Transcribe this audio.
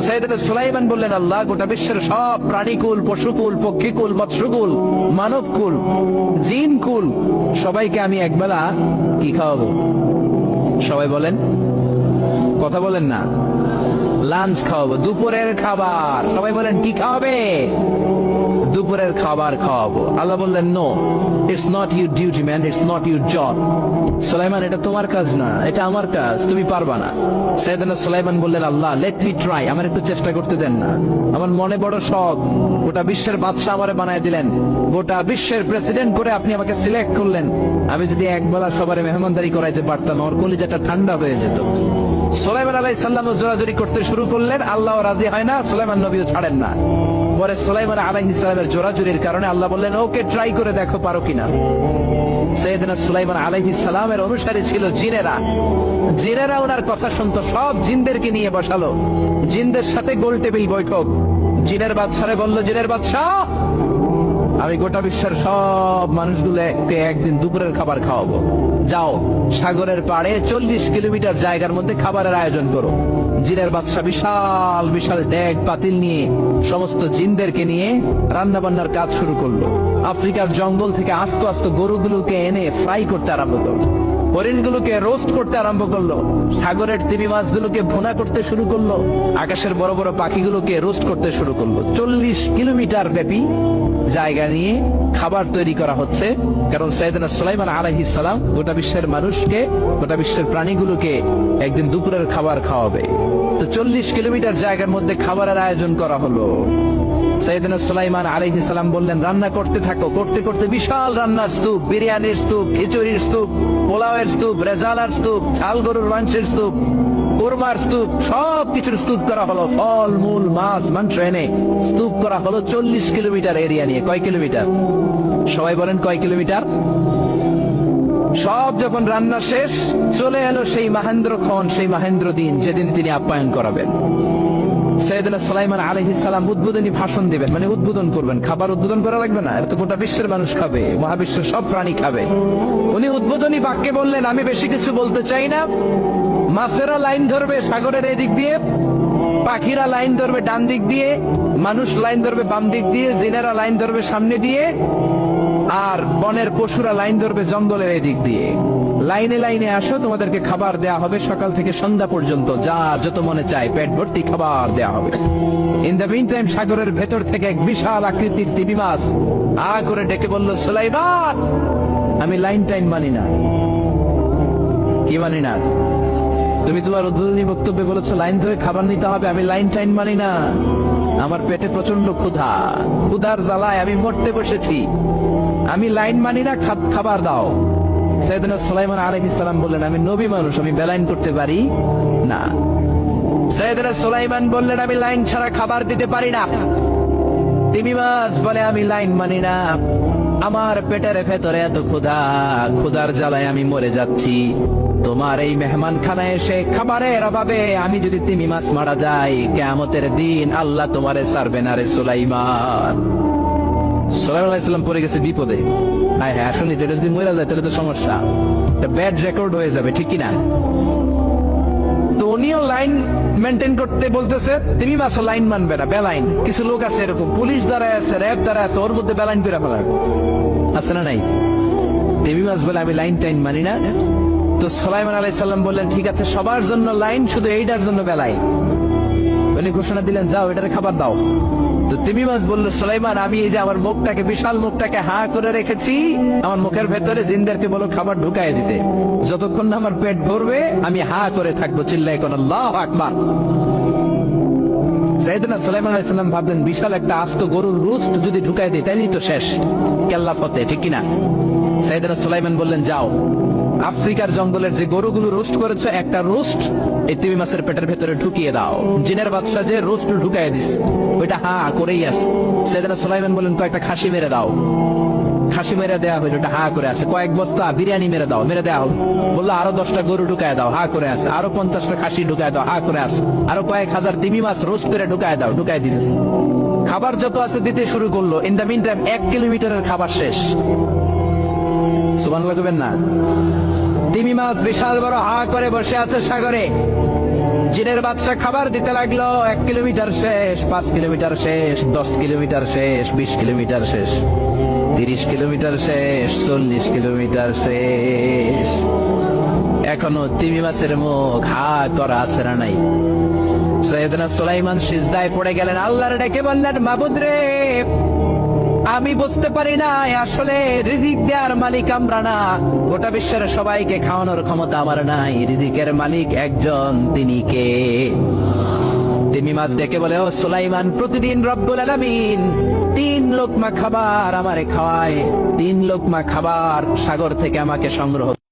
সাইয়েদনা সুলাইমান বললেন, আল্লাহ, গোটা বিশ্বের সব প্রাণীকুল, পশুকুল, পক্ষীকুল, মৎস্যকুল, মানবকুল, জিনকুল সবাইকে আমি একবেলা কি খাওয়াবো? সবাই বলেন, কথা বলেন না। লাঞ্চ খাওয়াবো, দুপুরের খাবার। সবাই বলেন, কি খাওয়াবে? দুপুরের খাবার খাওয়াবো। আল্লাহ বললেন, no, it's not your duty man, it's not your job. Sulaiman, এটা তোমার কাজ না, এটা আমার কাজ, তুমি পারবা না। সাইয়েদনা সুলাইমান বললেন, আল্লাহ, লেট মি ট্রাই, আমার একটু চেষ্টা করতে দেন না। আমার মনে বড় শখ, গোটা বিশ্বের বাদশা আমারে বানায় দিলেন, গোটা বিশ্বের প্রেসিডেন্ট করে আপনি আমাকে সিলেক্ট করলেন। আমি যদি একবেলা সবারে মেহমানদারি করাইতে পারতাম, আমার কলিজাটা ঠান্ডা হয়ে যেত। সুলাইমান আলাইহিস সালাম জোরাজুরি করতে শুরু করলেন, আল্লাহ রাজি হয় না, সুলাইমান নবীও ছাড়েন না। পরে সুলাইমান আলাইহিস সালামের জোরাজুরির কারণে আল্লাহ বললেন, ওকে, ট্রাই করে দেখো পারো কিনা। সাইয়েদনা সুলাইমান আলাইহিস সালামের অনুসারী ছিল জিনেরা। জিনেরা ওনার কথা শুনতো, সব জিনদেরকে নিয়ে বসালো, জিনদের সাথে গোল টেবিল বৈঠক। জিনের বাদশারে বলল, জিনের বাদশা, আমি গোটা বিশ্বের সব মানুষগুলোকে একদিন দুপুরের খাবার খাওয়াবো। যাও, সাগরের পাড়ে 40 কিলোমিটার জায়গার মধ্যে খাবারের আয়োজন করো। জিনের বাদশা বিশাল বিশাল ডেক পাতিল নিয়ে সমস্ত জিনদেরকে নিয়ে রান্না বান্নার কাজ শুরু করলো। আফ্রিকার জঙ্গল থেকে আস্ত আস্ত গরুগুলোকে এনে ফ্রাই করতে আরম্ভ করলো, হরিণগুলোকে রোস্ট করতে আরম্ভ করলো, সাগরের তিমি মাছগুলোকে ভুনা করতে শুরু করলো, আকাশের বড় বড় পাখিগুলোকে রোস্ট করতে শুরু করলো। 40 কিলোমিটার ব্যাপী জায়গা নিয়ে খাবার তৈরি করা হচ্ছে, কারণ সাইয়েদনা সুলাইমান আলাইহিস সালাম গোটা বিশ্বের মানুষকে, গোটা বিশ্বের প্রাণীগুলোকে একদিন দুপুরের খাবার খাওয়াবে। তো 40 কিলোমিটার জায়গার মধ্যে খাবারের আয়োজন করা হলো। সাইয়েদনা সুলাইমান আলাইহিস সালাম বললেন, রান্না করতে থাকো। করতে করতে বিশাল রান্নার স্তূপ, বিরিয়ানির স্তূপ, খিচুড়ির স্তূপ, পোলাওয়ের স্তূপ, রেজালার স্তূপ, ঝাল গরুর মাংসের স্তূপ, কোরমার স্তূপ, সব কিছুর স্তূপ করা হলো। ফল মূল মাছ মাংস এনে স্তূপ করা হলো 40 কিলোমিটার এরিয়া নিয়ে। কয় কিলোমিটার? সবাই বলেন, কয় কিলোমিটার? সব যখন রান্না শেষ, চলে এলো সেই মহেন্দ্রক্ষণ, সেই মহেন্দ্র দিন, যেদিন তিনি আপ্যায়ন করাবেন। সাইয়েদনা সুলাইমান আলাইহিস সালাম উদ্বোধনী ভাষণ দিবেন, মানে উদ্বোধন করবেন। খাবার উদ্বোধন করা লাগবে না, এটা তো গোটা বিশ্বের মানুষ খাবে, মহাবিশ্বের সব প্রাণী খাবে। উনি উদ্বোধনী বাক্যে বললেন, আমি বেশি কিছু বলতে চাই না। মাছেরা লাইন ধরবে সাগরের এদিক দিয়ে, পাখিরা লাইন ধরবে ডান দিক দিয়ে, মানুষ লাইন ধরবে বাম দিক দিয়ে, জিনেরা লাইন ধরবে সামনে দিয়ে, আর বনের পশুরা লাইন ধরবে জঙ্গলের এদিক দিয়ে। লাইনে লাইনে আসো, তোমাদেরকে খাবার দেয়া হবে সকাল থেকে সন্ধ্যা পর্যন্ত, যার যত মনে চায় পেট ভর্তি খাবার দেয়া হবে। ইন দ্য মিন টাইম সাগরের ভেতর থেকে এক বিশাল আকৃতির তিমি মাছ আ করে ডেকে বলল, সুলাইমান, আমি লাইন টাইন মানি না। কি মানি না? তুমি তোমার উদ্বোধনী বক্তব্যে বলেছো লাইন ধরে খাবার নিতে হবে, আমি লাইন টাইন মানি না। আমার পেটে প্রচন্ড ক্ষুধা, ক্ষুধার জ্বালায় আমি মরতে বসেছি, আমি লাইন মানি না, খাবার দাও। সাইয়েদনা সুলাইমান আলাইহিস সালাম বললেন, আমি নবী মানুষ, আমি বেলাইন করতে পারি না। সাইয়েদনা সুলাইমান বললেন, আমি লাইন ছাড়া খাবার দিতে পারি না। তিমি মাছ বলে, আমি লাইন মানি না, আমার পেটের ভেতরে এত ক্ষুধা, ক্ষুধার জ্বালায় আমি মরে যাচ্ছি। তোমার এই মেহমান খানায় এসে খাবারের অভাবে আমি যদি তিমি মাছ মারা যাই, কিয়ামতের দিন আল্লাহ তোমারে ছাড়বে না রে সুলাইমান। সুলাইমান আলাইহিস সালাম পড়ে গেছে বিপদে। হ্যাঁ হ্যাঁ, আসলে এটা যদি মরে যায় তাহলে তো সমস্যা, ব্যাড রেকর্ড হয়ে যাবে, ঠিক কিনা? তো উনিও লাইন মেনটেন করতে বলতেছে, তিমি মাছও লাইন মানবে না, বেলাইন। কিছু লোক আছে এরকম, পুলিশ দ্বারায় আছে, র্যাব দ্বারা আছে, ওর মধ্যে বেলাইন করে ফেলা আছে না নাই? তিমি মাছ বলে, আমি লাইন টাইন মানি না। তো সুলাইমান আলাইহিস সালাম বললেন, ঠিক আছে, সবার জন্য লাইন, শুধু এইটার জন্য বেলাইন। উনি ঘোষণা দিলেন, যাও, এটারে খাবার দাও। তো তিমি মাছ বলল, সুলাইমান, আমি এই যে আমার মুখটাকে, বিশাল মুখটাকে হা করে রেখেছি, আমার মুখের ভেতরে জিনদেরকে বলো খাবার ঢুকায় দিতে, যতক্ষণ না আমার পেট ভরবে আমি হা করে থাকবো, চিল্লায় কোন আল্লাহু আকবার। সাইয়েদনা সুলাইমান আলাইহিস সালাম ভাবলেন, বিশাল একটা আস্ত গরুর রোস্ট যদি ঢুকায় দিই তাইলেই তো শেষ, কেল্লা ফতে, ঠিক কিনা? সাইয়েদনা সুলাইমান বললেন, যাও, আফ্রিকার জঙ্গলের যে গরুগুলো রোস্ট করেছে, একটা রোস্ট এই তিমি মাছের পেটের ভেতরে ঢুকিয়ে দাও। জিনের বাদশা যে রোস্ট ঢুকায় দিস, ওইটা হা করেই আছে। সাইয়েদনা সুলাইমান বললেন, কয়েকটা খাসি মেরে দাও। খাসি মেরে দেওয়া হইল, ওটা হা করে আছে। কয়েক বস্তা বিরিয়ানি মেরে দাও, মেরে দেওয়া হলো। বললো, আরো 10টা গরু ঢুকায় দাও, হা করে আছে। আরো 50টা খাসি ঢুকায় দাও, হা করে আছে। আরো কয়েক হাজার তিমি মাছ রোস্ট করে ঢুকায় দাও, ঢুকায় দিয়েছে। খাবার যত আছে দিতে শুরু করলো। ইন দ্য মিন টাইম 1 কিলোমিটারের খাবার শেষ। সুবহানাল্লাহ কইবেন না? তিমি মাছ বিশাল বড় হা করে বসে আছে সাগরে। জিনের বাদশা খাবার দিতে লাগলো। 1 কিলোমিটার শেষ, 5 কিলোমিটার শেষ, 10 কিলোমিটার শেষ, 20 কিলোমিটার শেষ, 30 কিলোমিটার শেষ, 40 কিলোমিটার শেষ। এখনো তিমি মাছের মুখ হা করা আছে না নাই? সৈয়দনা সুলাইমান সিজদায় পড়ে গেলেন, আল্লাহর ডেকে বললেন, মাবুদ রে, আমি বুঝতে পারি না আসলে রিজিক দেওয়ার মালিক আমরা না, গোটা বিশ্বের সবাইকে খাওয়ানোর ক্ষমতা আমার নাই, রিজিকের মালিক একজন, তিনি কে? তিমি মাছ ডেকে বলে, ও সুলাইমান, প্রতিদিন রব্বুল আলামিন 3 লোকমা খাবার আমারে খাওয়ায়, 3 লোকমা খাবার সাগর থেকে আমাকে সংগ্রহ